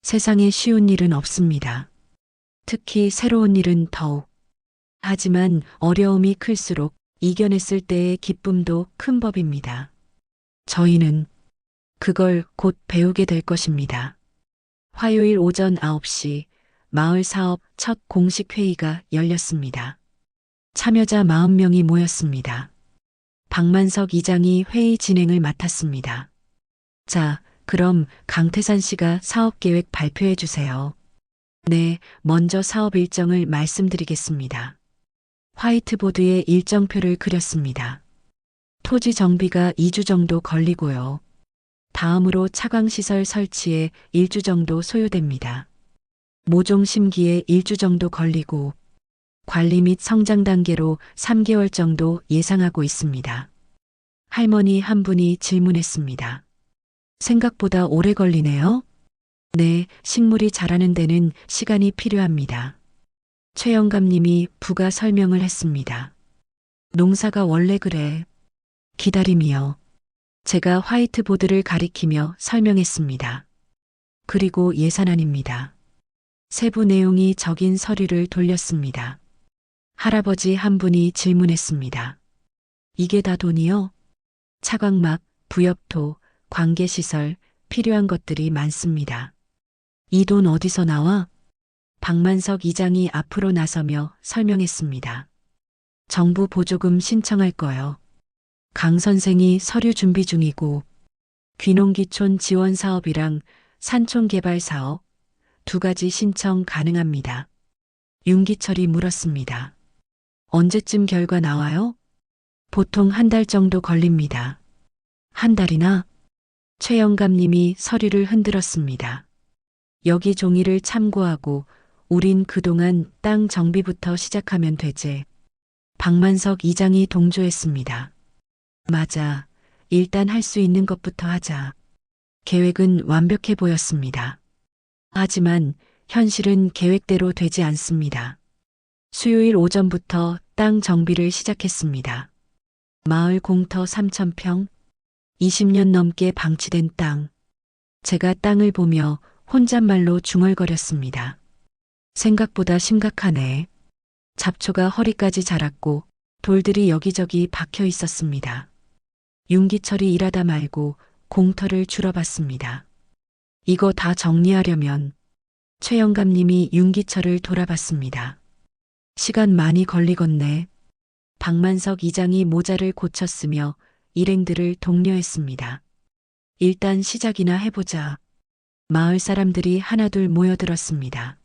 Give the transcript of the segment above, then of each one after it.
세상에 쉬운 일은 없습니다. 특히 새로운 일은 더욱. 하지만 어려움이 클수록 이겨냈을 때의 기쁨도 큰 법입니다. 저희는 그걸 곧 배우게 될 것입니다. 화요일 오전 9시 마을 사업 첫 공식 회의가 열렸습니다. 참여자 40명이 모였습니다. 박만석 이장이 회의 진행을 맡았습니다. 자, 그럼 강태산 씨가 사업 계획 발표해 주세요. 네, 먼저 사업 일정을 말씀드리겠습니다. 화이트보드에 일정표를 그렸습니다. 토지 정비가 2주 정도 걸리고요. 다음으로 차광시설 설치에 1주 정도 소요됩니다. 모종 심기에 1주 정도 걸리고 관리 및 성장 단계로 3개월 정도 예상하고 있습니다. 할머니 한 분이 질문했습니다. 생각보다 오래 걸리네요? 네, 식물이 자라는 데는 시간이 필요합니다. 최 영감님이 부가 설명을 했습니다. 농사가 원래 그래. 기다림이요. 제가 화이트보드를 가리키며 설명했습니다. 그리고 예산안입니다. 세부 내용이 적인 서류를 돌렸습니다. 할아버지 한 분이 질문했습니다. 이게 다 돈이요? 차광막, 부엽토, 관계시설, 필요한 것들이 많습니다. 이 돈 어디서 나와? 박만석 이장이 앞으로 나서며 설명했습니다. 정부 보조금 신청할 거요. 강 선생이 서류 준비 중이고 귀농기촌 지원 사업이랑 산촌 개발 사업 2가지 신청 가능합니다. 윤기철이 물었습니다. 언제쯤 결과 나와요? 보통 1달 정도 걸립니다. 1달이나? 최 영감님이 서류를 흔들었습니다. 여기 종이를 참고하고 우린 그동안 땅 정비부터 시작하면 되지. 박만석 이장이 동조했습니다. 맞아. 일단 할 수 있는 것부터 하자. 계획은 완벽해 보였습니다. 하지만 현실은 계획대로 되지 않습니다. 수요일 오전부터 땅 정비를 시작했습니다. 마을 공터 3,000평, 20년 넘게 방치된 땅. 제가 땅을 보며 혼잣말로 중얼거렸습니다. 생각보다 심각하네. 잡초가 허리까지 자랐고 돌들이 여기저기 박혀 있었습니다. 윤기철이 일하다 말고 공터를 줄어봤습니다. 이거 다 정리하려면 최 영감님이 윤기철을 돌아봤습니다. 시간 많이 걸리겠네. 박만석 이장이 모자를 고쳤으며 일행들을 독려했습니다. 일단 시작이나 해보자. 마을 사람들이 하나둘 모여들었습니다.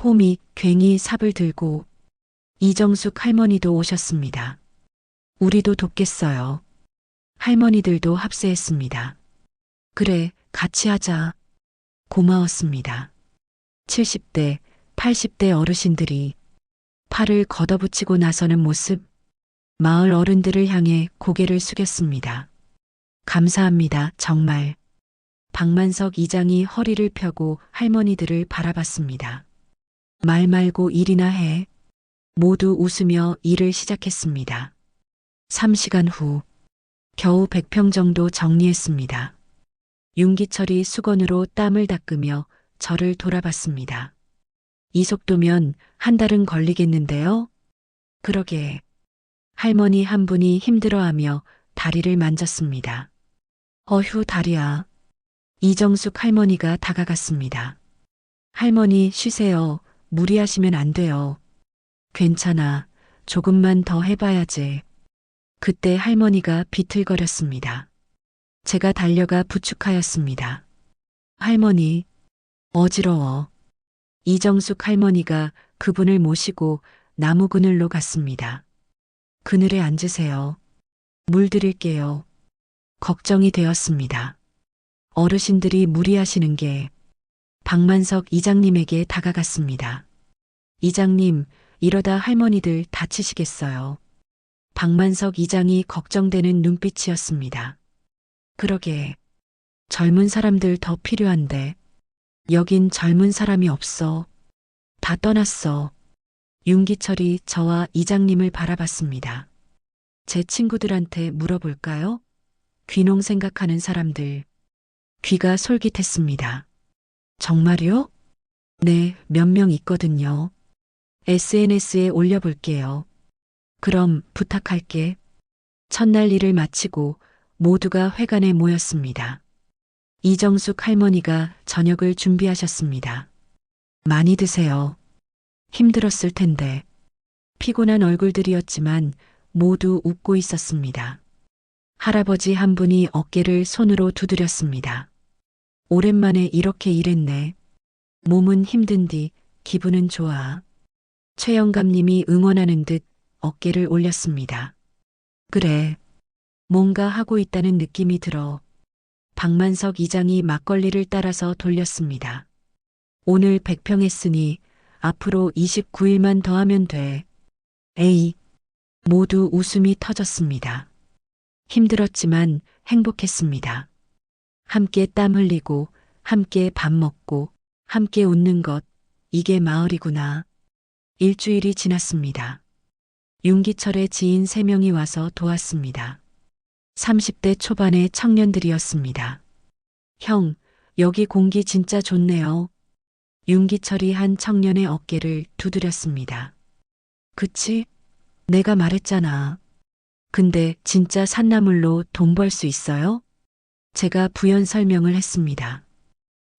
홈이 괜히 삽을 들고 이정숙 할머니도 오셨습니다. 우리도 돕겠어요. 할머니들도 합세했습니다. 그래, 같이 하자. 고마웠습니다. 70대, 80대 어르신들이 팔을 걷어붙이고 나서는 모습, 마을 어른들을 향해 고개를 숙였습니다. 감사합니다, 정말. 박만석 이장이 허리를 펴고 할머니들을 바라봤습니다. 말 말고 일이나 해. 모두 웃으며 일을 시작했습니다. 3시간 후, 겨우 100평 정도 정리했습니다. 윤기철이 수건으로 땀을 닦으며 저를 돌아봤습니다. 이 속도면 1달은 걸리겠는데요? 그러게. 할머니 한 분이 힘들어하며 다리를 만졌습니다. 어휴, 다리야. 이정숙 할머니가 다가갔습니다. 할머니 쉬세요. 무리하시면 안 돼요. 괜찮아. 조금만 더 해봐야지. 그때 할머니가 비틀거렸습니다. 제가 달려가 부축하였습니다. 할머니, 어지러워. 이정숙 할머니가 그분을 모시고 나무 그늘로 갔습니다. 그늘에 앉으세요. 물 드릴게요. 걱정이 되었습니다. 어르신들이 무리하시는 게 박만석 이장님에게 다가갔습니다. 이장님, 이러다 할머니들 다치시겠어요. 박만석 이장이 걱정되는 눈빛이었습니다. 그러게. 젊은 사람들 더 필요한데. 여긴 젊은 사람이 없어. 다 떠났어. 윤기철이 저와 이장님을 바라봤습니다. 제 친구들한테 물어볼까요? 귀농 생각하는 사람들. 귀가 솔깃했습니다. 정말요? 네, 몇 명 있거든요. SNS에 올려볼게요. 그럼 부탁할게. 첫날 일을 마치고 모두가 회관에 모였습니다. 이정숙 할머니가 저녁을 준비하셨습니다. 많이 드세요. 힘들었을 텐데. 피곤한 얼굴들이었지만 모두 웃고 있었습니다. 할아버지 한 분이 어깨를 손으로 두드렸습니다. 오랜만에 이렇게 일했네. 몸은 힘든디 기분은 좋아. 최영감님이 응원하는 듯 어깨를 올렸습니다. 그래. 뭔가 하고 있다는 느낌이 들어. 박만석 이장이 막걸리를 따라서 돌렸습니다. 오늘 100평 했으니 앞으로 29일만 더 하면 돼. 에이. 모두 웃음이 터졌습니다. 힘들었지만 행복했습니다. 함께 땀 흘리고, 함께 밥 먹고, 함께 웃는 것, 이게 마을이구나. 일주일이 지났습니다. 윤기철의 지인 3명이 와서 도왔습니다. 30대 초반의 청년들이었습니다. 형, 여기 공기 진짜 좋네요. 윤기철이 한 청년의 어깨를 두드렸습니다. 그치? 내가 말했잖아. 근데 진짜 산나물로 돈 벌 수 있어요? 제가 부연 설명을 했습니다.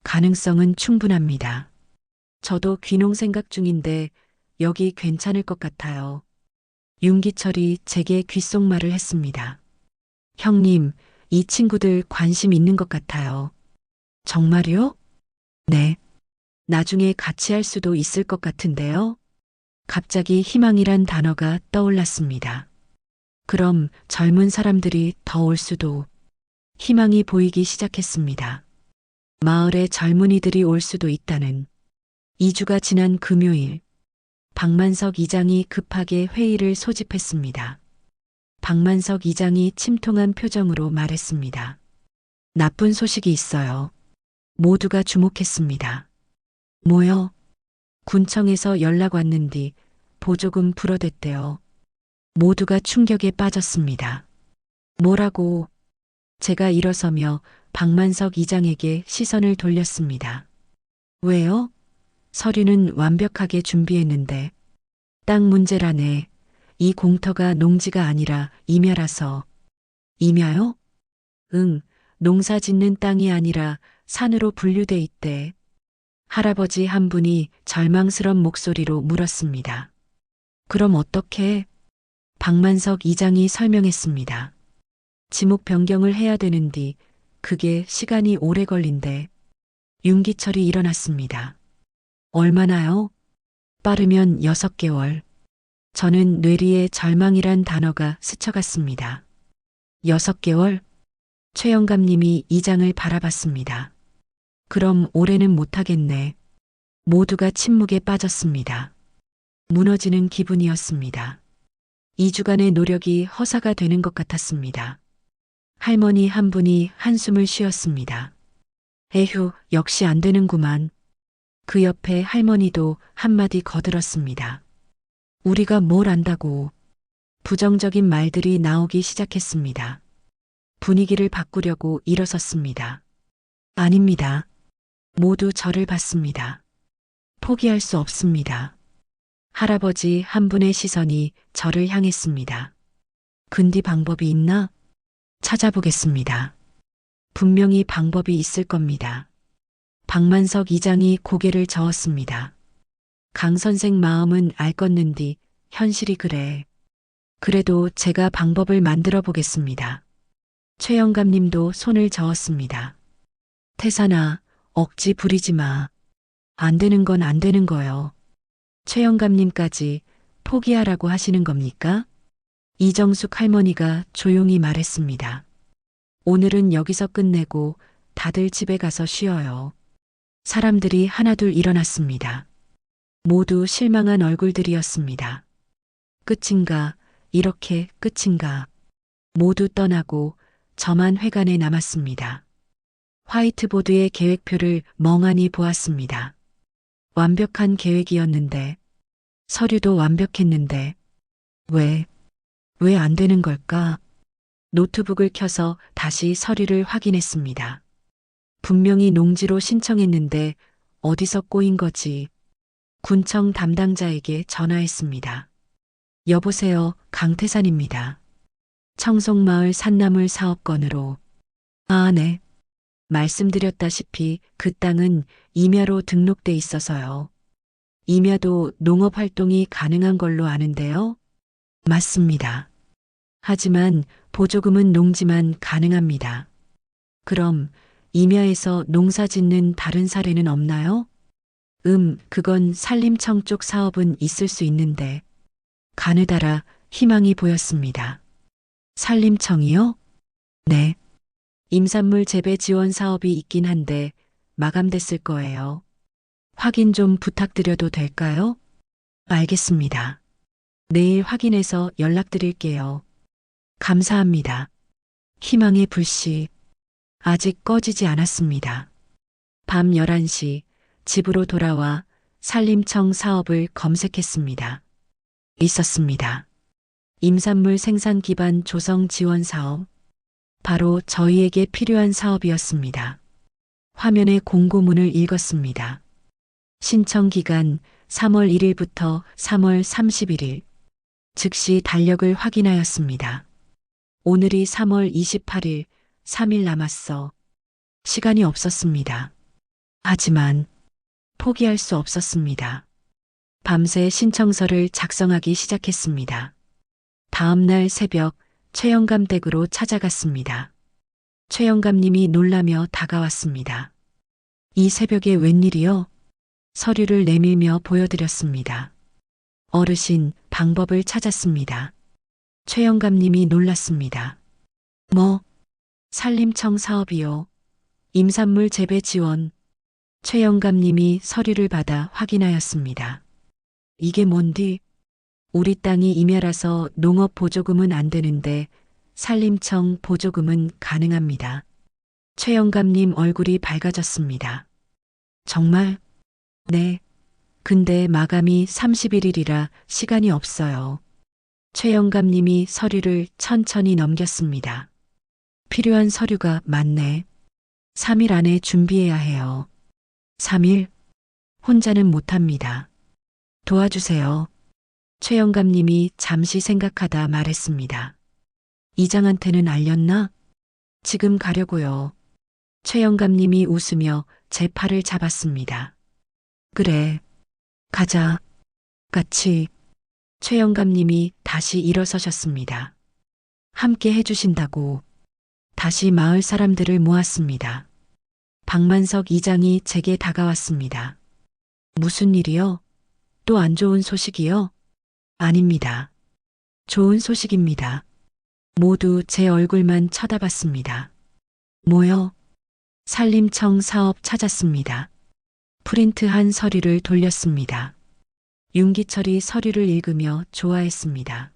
가능성은 충분합니다. 저도 귀농 생각 중인데 여기 괜찮을 것 같아요. 윤기철이 제게 귓속말을 했습니다. 형님, 이 친구들 관심 있는 것 같아요. 정말요? 네. 나중에 같이 할 수도 있을 것 같은데요. 갑자기 희망이란 단어가 떠올랐습니다. 그럼 젊은 사람들이 더 올 수도. 희망이 보이기 시작했습니다. 마을에 젊은이들이 올 수도 있다는. 2주가 지난 금요일, 박만석 이장이 급하게 회의를 소집했습니다. 박만석 이장이 침통한 표정으로 말했습니다. 나쁜 소식이 있어요. 모두가 주목했습니다. 뭐요? 군청에서 연락 왔는디 보조금 불어댔대요. 모두가 충격에 빠졌습니다. 뭐라고? 제가 일어서며 박만석 이장에게 시선을 돌렸습니다. 왜요? 서류는 완벽하게 준비했는데. 땅 문제라네. 이 공터가 농지가 아니라 임야라서. 임야요? 응, 농사 짓는 땅이 아니라 산으로 분류돼 있대. 할아버지 한 분이 절망스런 목소리로 물었습니다. 그럼 어떻게? 박만석 이장이 설명했습니다. 지목 변경을 해야 되는디 그게 시간이 오래 걸린대. 윤기철이 일어났습니다. 얼마나요? 빠르면 6개월. 저는 뇌리에 절망이란 단어가 스쳐갔습니다. 6개월? 최영감님이 이장을 바라봤습니다. 그럼 올해는 못하겠네. 모두가 침묵에 빠졌습니다. 무너지는 기분이었습니다. 2주간의 노력이 허사가 되는 것 같았습니다. 할머니 한 분이 한숨을 쉬었습니다. 에휴, 역시 안 되는구만. 그 옆에 할머니도 한마디 거들었습니다. 우리가 뭘 안다고. 부정적인 말들이 나오기 시작했습니다. 분위기를 바꾸려고 일어섰습니다. 아닙니다. 모두 저를 봤습니다. 포기할 수 없습니다. 할아버지 한 분의 시선이 저를 향했습니다. 근디 방법이 있나? 찾아보겠습니다. 분명히 방법이 있을 겁니다. 박만석 이장이 고개를 저었습니다. 강 선생 마음은 알겠는디 현실이 그래. 그래도 제가 방법을 만들어 보겠습니다. 최영감님도 손을 저었습니다. 태산아, 억지 부리지 마. 안 되는 건 안 되는 거요. 최영감님까지 포기하라고 하시는 겁니까? 이정숙 할머니가 조용히 말했습니다. 오늘은 여기서 끝내고 다들 집에 가서 쉬어요. 사람들이 하나둘 일어났습니다. 모두 실망한 얼굴들이었습니다. 끝인가, 이렇게 끝인가. 모두 떠나고 저만 회관에 남았습니다. 화이트보드의 계획표를 멍하니 보았습니다. 완벽한 계획이었는데, 서류도 완벽했는데, 왜 안 되는 걸까? 노트북을 켜서 다시 서류를 확인했습니다. 분명히 농지로 신청했는데 어디서 꼬인 거지? 군청 담당자에게 전화했습니다. 여보세요, 강태산입니다. 청송마을 산나물 사업건으로. 아, 네. 말씀드렸다시피 그 땅은 임야로 등록돼 있어서요. 임야도 농업 활동이 가능한 걸로 아는데요. 맞습니다. 하지만 보조금은 농지만 가능합니다. 그럼 임야에서 농사 짓는 다른 사례는 없나요? 그건 산림청 쪽 사업은 있을 수 있는데 가느다라 희망이 보였습니다. 산림청이요? 네. 임산물 재배 지원 사업이 있긴 한데 마감됐을 거예요. 확인 좀 부탁드려도 될까요? 알겠습니다. 내일 확인해서 연락드릴게요. 감사합니다. 희망의 불씨. 아직 꺼지지 않았습니다. 밤 11시 집으로 돌아와 산림청 사업을 검색했습니다. 있었습니다. 임산물 생산 기반 조성 지원 사업. 바로 저희에게 필요한 사업이었습니다. 화면의 공고문을 읽었습니다. 신청 기간 3월 1일부터 3월 31일. 즉시 달력을 확인하였습니다. 오늘이 3월 28일, 3일 남았어. 시간이 없었습니다. 하지만 포기할 수 없었습니다. 밤새 신청서를 작성하기 시작했습니다. 다음 날 새벽 최영감 댁으로 찾아갔습니다. 최영감님이 놀라며 다가왔습니다. 이 새벽에 웬일이요? 서류를 내밀며 보여드렸습니다. 어르신, 방법을 찾았습니다. 최영감님이 놀랐습니다. 뭐? 산림청 사업이요. 임산물 재배 지원. 최영감님이 서류를 받아 확인하였습니다. 이게 뭔디? 우리 땅이 임야라서 농업 보조금은 안 되는데 산림청 보조금은 가능합니다. 최영감님 얼굴이 밝아졌습니다. 정말? 네. 근데 마감이 31일이라 시간이 없어요. 최영감님이 서류를 천천히 넘겼습니다. 필요한 서류가 많네. 3일 안에 준비해야 해요. 3일? 혼자는 못합니다. 도와주세요. 최영감님이 잠시 생각하다 말했습니다. 이장한테는 알렸나? 지금 가려고요. 최영감님이 웃으며 제 팔을 잡았습니다. 그래. 가자. 같이. 최영감님이 다시 일어서셨습니다. 함께 해주신다고. 다시 마을 사람들을 모았습니다. 박만석 이장이 제게 다가왔습니다. 무슨 일이요? 또 안 좋은 소식이요? 아닙니다. 좋은 소식입니다. 모두 제 얼굴만 쳐다봤습니다. 뭐요? 산림청 사업 찾았습니다. 프린트한 서류를 돌렸습니다. 윤기철이 서류를 읽으며 좋아했습니다.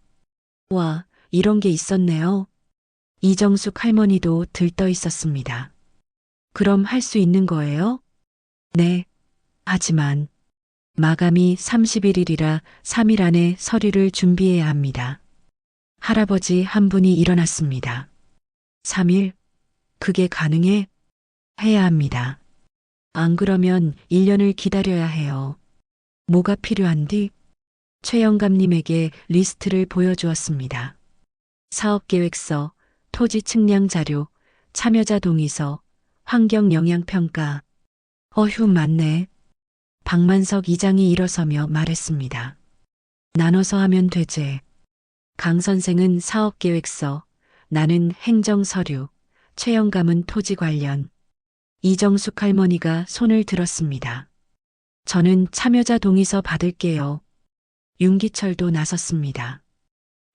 와, 이런 게 있었네요. 이정숙 할머니도 들떠 있었습니다. 그럼 할 수 있는 거예요? 네. 하지만 마감이 31일이라 3일 안에 서류를 준비해야 합니다. 할아버지 한 분이 일어났습니다. 3일? 그게 가능해? 해야 합니다. 안 그러면 1년을 기다려야 해요. 뭐가 필요한디? 최영감님에게 리스트를 보여주었습니다. 사업계획서, 토지 측량 자료, 참여자 동의서, 환경영향평가. 어휴, 맞네. 박만석 이장이 일어서며 말했습니다. 나눠서 하면 되지. 강 선생은 사업계획서, 나는 행정서류, 최영감은 토지 관련. 이정숙 할머니가 손을 들었습니다. 저는 참여자 동의서 받을게요. 윤기철도 나섰습니다.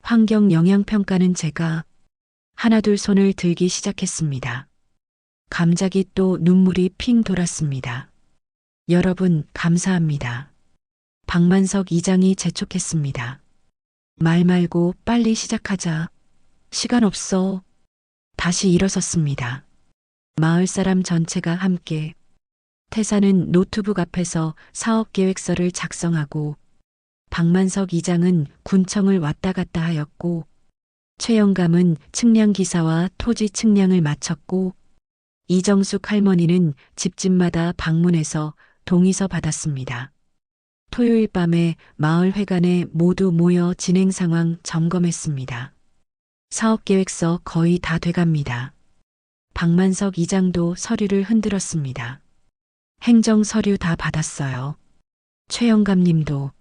환경영향평가는 제가. 하나둘 손을 들기 시작했습니다. 갑자기 또 눈물이 핑 돌았습니다. 여러분, 감사합니다. 박만석 이장이 재촉했습니다. 말 말고 빨리 시작하자. 시간 없어. 다시 일어섰습니다. 마을 사람 전체가 함께. 태사는 노트북 앞에서 사업계획서를 작성하고 박만석 이장은 군청을 왔다 갔다 하였고 최영감은 측량 기사와 토지 측량을 마쳤고 이정숙 할머니는 집집마다 방문해서 동의서 받았습니다. 토요일 밤에 마을 회관에 모두 모여 진행 상황 점검했습니다. 사업계획서 거의 다 돼갑니다. 박만석 이장도 서류를 흔들었습니다. 행정 서류 다 받았어요. 최영감님도.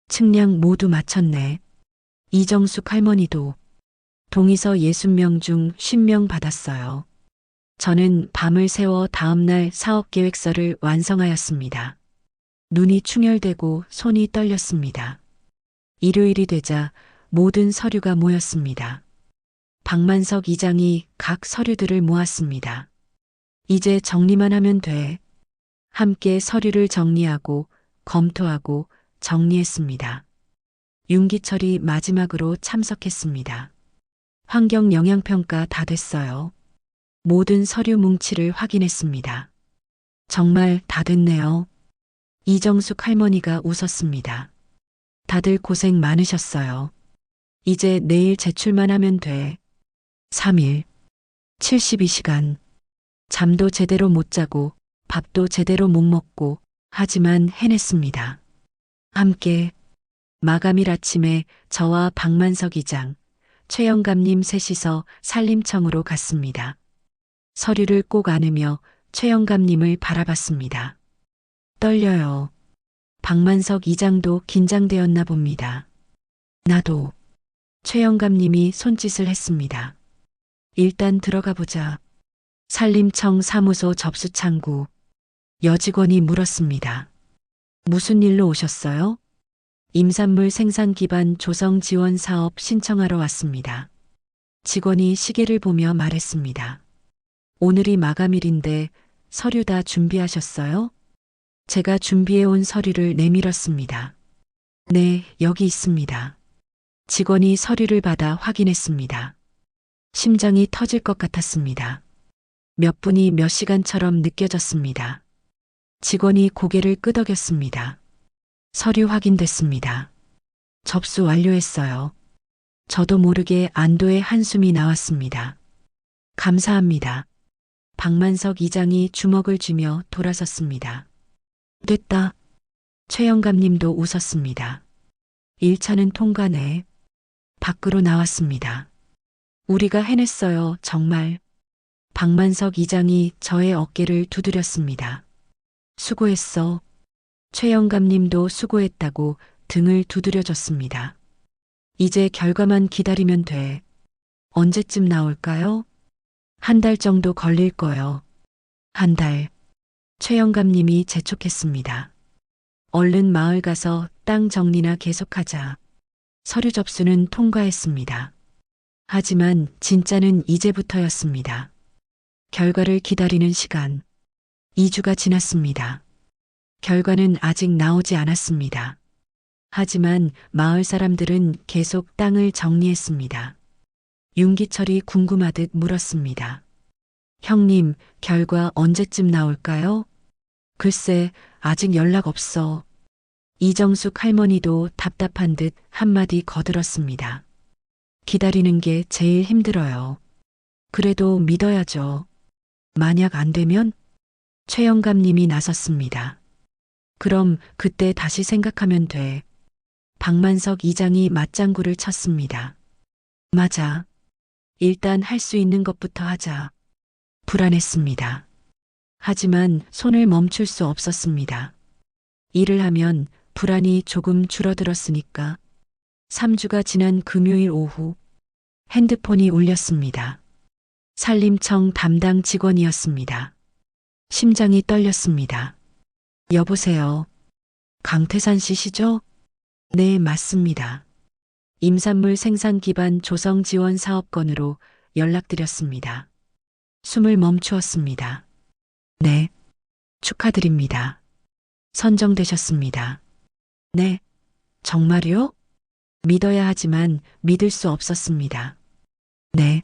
측량 모두 마쳤네. 이정숙 할머니도. 동의서 60명 중 50명 받았어요. 저는 밤을 새워 다음날 사업계획서를 완성하였습니다. 눈이 충혈되고 손이 떨렸습니다. 일요일이 되자 모든 서류가 모였습니다. 박만석 이장이 각 서류들을 모았습니다. 이제 정리만 하면 돼. 함께 서류를 정리하고 검토하고 정리했습니다. 윤기철이 마지막으로 참석했습니다. 환경 영향평가 다 됐어요. 모든 서류 뭉치를 확인했습니다. 정말 다 됐네요. 이정숙 할머니가 웃었습니다. 다들 고생 많으셨어요. 이제 내일 제출만 하면 돼. 3일, 72시간. 잠도 제대로 못 자고 밥도 제대로 못 먹고 하지만 해냈습니다. 함께 마감일 아침에 저와 박만석 이장, 최영감님 셋이서 산림청으로 갔습니다. 서류를 꼭 안으며 최영감님을 바라봤습니다. 떨려요. 박만석 이장도 긴장되었나 봅니다. 나도. 최영감님이 손짓을 했습니다. 일단 들어가 보자. 산림청 사무소 접수 창구. 여직원이 물었습니다. 무슨 일로 오셨어요? 임산물 생산 기반 조성 지원 사업 신청하러 왔습니다. 직원이 시계를 보며 말했습니다. 오늘이 마감일인데 서류 다 준비하셨어요? 제가 준비해온 서류를 내밀었습니다. 네, 여기 있습니다. 직원이 서류를 받아 확인했습니다. 심장이 터질 것 같았습니다. 몇 분이 몇 시간처럼 느껴졌습니다. 직원이 고개를 끄덕였습니다. 서류 확인됐습니다. 접수 완료했어요. 저도 모르게 안도의 한숨이 나왔습니다. 감사합니다. 박만석 이장이 주먹을 쥐며 돌아섰습니다. 됐다. 최영감님도 웃었습니다. 1차는 통과네. 밖으로 나왔습니다. 우리가 해냈어요, 정말. 박만석 이장이 저의 어깨를 두드렸습니다. 수고했어. 최영감님도 수고했다고 등을 두드려줬습니다. 이제 결과만 기다리면 돼. 언제쯤 나올까요? 한 달 정도 걸릴 거요. 한 달. 최영감님이 재촉했습니다. 얼른 마을 가서 땅 정리나 계속하자. 서류 접수는 통과했습니다. 하지만 진짜는 이제부터였습니다. 결과를 기다리는 시간. 2주가 지났습니다. 결과는 아직 나오지 않았습니다. 하지만 마을 사람들은 계속 땅을 정리했습니다. 윤기철이 궁금하듯 물었습니다. 형님, 결과 언제쯤 나올까요? 글쎄, 아직 연락 없어. 이정숙 할머니도 답답한 듯 한마디 거들었습니다. 기다리는 게 제일 힘들어요. 그래도 믿어야죠. 만약 안 되면? 최영감님이 나섰습니다. 그럼 그때 다시 생각하면 돼. 박만석 이장이 맞장구를 쳤습니다. 맞아. 일단 할 수 있는 것부터 하자. 불안했습니다. 하지만 손을 멈출 수 없었습니다. 일을 하면 불안이 조금 줄어들었으니까. 3주가 지난 금요일 오후 핸드폰이 울렸습니다. 산림청 담당 직원이었습니다. 심장이 떨렸습니다. 여보세요. 강태산 씨시죠? 네, 맞습니다. 임산물 생산 기반 조성 지원 사업 건으로 연락드렸습니다. 숨을 멈추었습니다. 네, 축하드립니다. 선정되셨습니다. 네, 정말요? 믿어야 하지만 믿을 수 없었습니다. 네,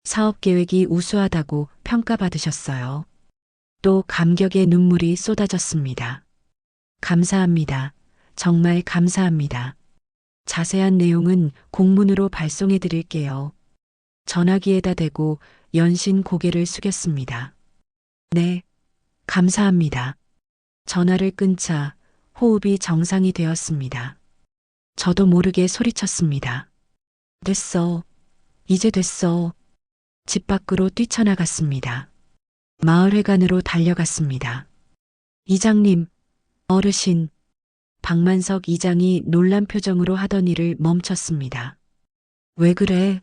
사업 계획이 우수하다고 평가받으셨어요. 또 감격의 눈물이 쏟아졌습니다. 감사합니다. 정말 감사합니다. 자세한 내용은 공문으로 발송해 드릴게요. 전화기에다 대고 연신 고개를 숙였습니다. 네, 감사합니다. 전화를 끊자 호흡이 정상이 되었습니다. 저도 모르게 소리쳤습니다. 됐어. 이제 됐어. 집 밖으로 뛰쳐나갔습니다. 마을회관으로 달려갔습니다. 이장님, 어르신, 박만석 이장이 놀란 표정으로 하던 일을 멈췄습니다. 왜 그래?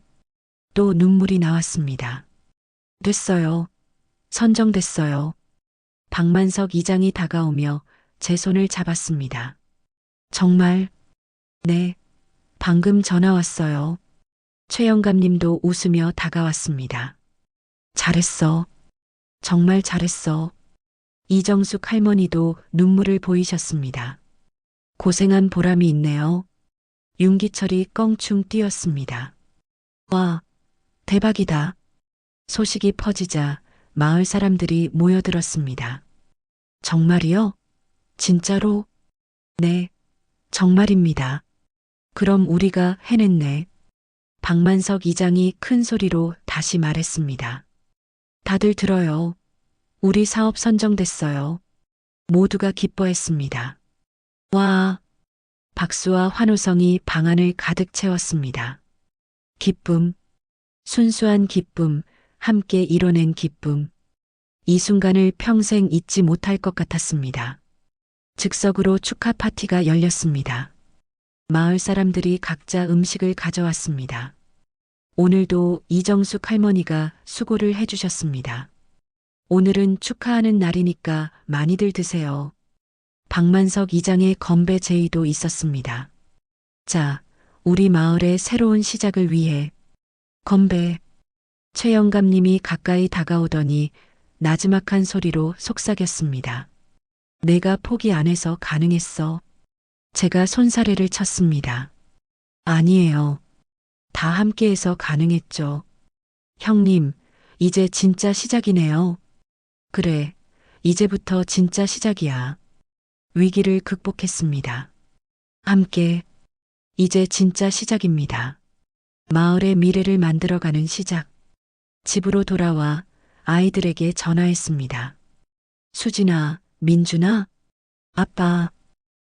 또 눈물이 나왔습니다. 됐어요. 선정됐어요. 박만석 이장이 다가오며 제 손을 잡았습니다. 정말? 네. 방금 전화 왔어요. 최 영감님도 웃으며 다가왔습니다. 잘했어. 정말 잘했어. 이정숙 할머니도 눈물을 보이셨습니다. 고생한 보람이 있네요. 윤기철이 껑충 뛰었습니다. 와, 대박이다. 소식이 퍼지자 마을 사람들이 모여들었습니다. 정말이요? 진짜로? 네, 정말입니다. 그럼 우리가 해냈네. 박만석 이장이 큰 소리로 다시 말했습니다. 다들 들어요. 우리 사업 선정됐어요. 모두가 기뻐했습니다. 와, 박수와 환호성이 방안을 가득 채웠습니다. 기쁨, 순수한 기쁨, 함께 이뤄낸 기쁨. 이 순간을 평생 잊지 못할 것 같았습니다. 즉석으로 축하 파티가 열렸습니다. 마을 사람들이 각자 음식을 가져왔습니다. 오늘도 이정숙 할머니가 수고를 해주셨습니다. 오늘은 축하하는 날이니까 많이들 드세요. 박만석 이장의 건배 제의도 있었습니다. 자, 우리 마을의 새로운 시작을 위해 건배. 최 영감님이 가까이 다가오더니 나지막한 소리로 속삭였습니다. 내가 포기 안 해서 가능했어. 제가 손사래를 쳤습니다. 아니에요. 다 함께해서 가능했죠. 형님, 이제 진짜 시작이네요. 그래, 이제부터 진짜 시작이야. 위기를 극복했습니다. 함께, 이제 진짜 시작입니다. 마을의 미래를 만들어가는 시작. 집으로 돌아와 아이들에게 전화했습니다. 수진아, 민준아, 아빠,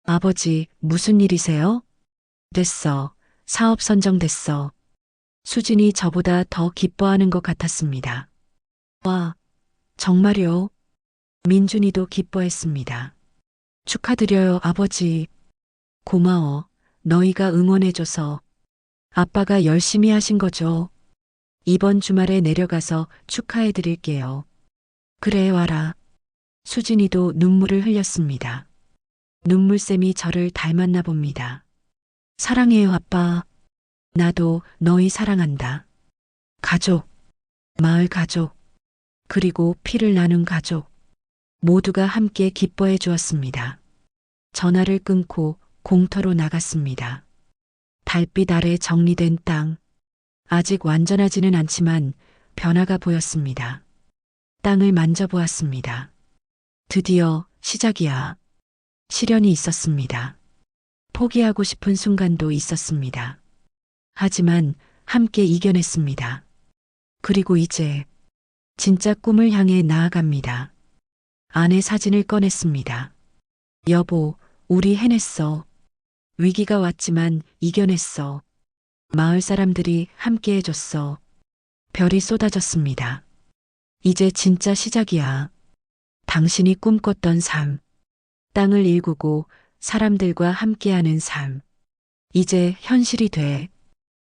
아버지, 무슨 일이세요? 됐어. 사업 선정됐어. 수진이 저보다 더 기뻐하는 것 같았습니다. 와, 정말요? 민준이도 기뻐했습니다. 축하드려요, 아버지. 고마워. 너희가 응원해줘서. 아빠가 열심히 하신 거죠. 이번 주말에 내려가서 축하해드릴게요. 그래, 와라. 수진이도 눈물을 흘렸습니다. 눈물샘이 저를 닮았나 봅니다. 사랑해요, 아빠. 나도 너희 사랑한다. 가족, 마을 가족, 그리고 피를 나눈 가족. 모두가 함께 기뻐해 주었습니다. 전화를 끊고 공터로 나갔습니다. 달빛 아래 정리된 땅. 아직 완전하지는 않지만 변화가 보였습니다. 땅을 만져보았습니다. 드디어 시작이야. 시련이 있었습니다. 포기하고 싶은 순간도 있었습니다. 하지만 함께 이겨냈습니다. 그리고 이제 진짜 꿈을 향해 나아갑니다. 아내 사진을 꺼냈습니다. 여보, 우리 해냈어. 위기가 왔지만 이겨냈어. 마을 사람들이 함께 해줬어. 별이 쏟아졌습니다. 이제 진짜 시작이야. 당신이 꿈꿨던 삶. 땅을 일구고 사람들과 함께하는 삶. 이제 현실이 돼.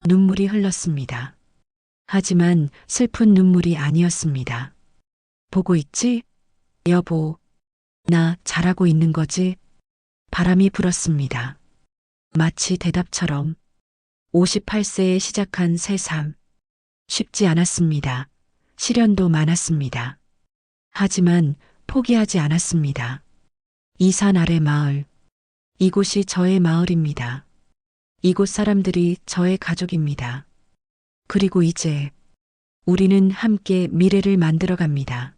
눈물이 흘렀습니다. 하지만 슬픈 눈물이 아니었습니다. 보고 있지? 여보, 나 잘하고 있는 거지? 바람이 불었습니다. 마치 대답처럼 58세에 시작한 새 삶. 쉽지 않았습니다. 시련도 많았습니다. 하지만 포기하지 않았습니다. 이 산 아래 마을. 이곳이 저의 마을입니다. 이곳 사람들이 저의 가족입니다. 그리고 이제 우리는 함께 미래를 만들어 갑니다.